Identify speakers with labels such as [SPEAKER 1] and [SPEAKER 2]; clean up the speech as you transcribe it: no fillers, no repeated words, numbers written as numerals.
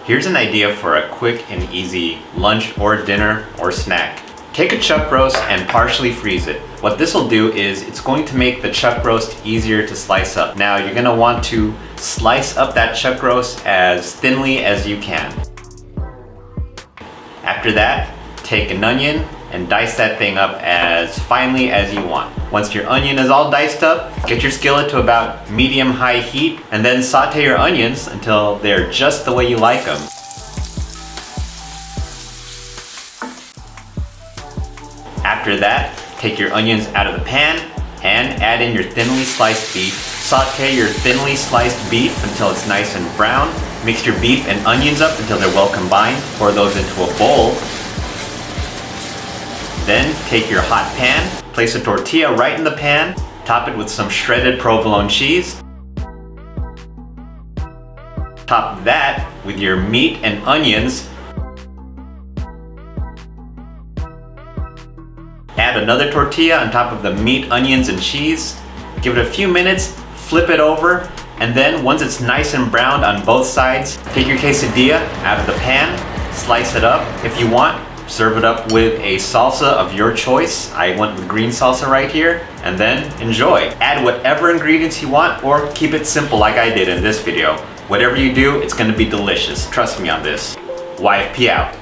[SPEAKER 1] Here's an idea for a quick and easy lunch or dinner or snack. Take a chuck roast and partially freeze it. What this will do is it's going to make the chuck roast easier to slice up. Now you're going to want to slice up that chuck roast as thinly as you can. After that, take an onion and dice that thing up as finely as you want. Once your onion is all diced up, get your skillet to about medium-high heat and then saute your onions until they're just the way you like them. After that, take your onions out of the pan and add in your thinly sliced beef. Saute your thinly sliced beef until it's nice and brown. Mix your beef and onions up until they're well combined. Pour those into a bowl. Then take your hot pan, place a tortilla right in the pan, top it with some shredded provolone cheese. Top that with your meat and onions. Add another tortilla on top of the meat, onions, and cheese. Give it a few minutes, flip it over, and then once it's nice and browned on both sides, take your quesadilla out of the pan, slice it up. If you want, serve it up with a salsa of your choice. I went with green salsa right here, and then enjoy. Add whatever ingredients you want or keep it simple like I did in this video. Whatever you do, it's gonna be delicious. Trust me on this. YFP out.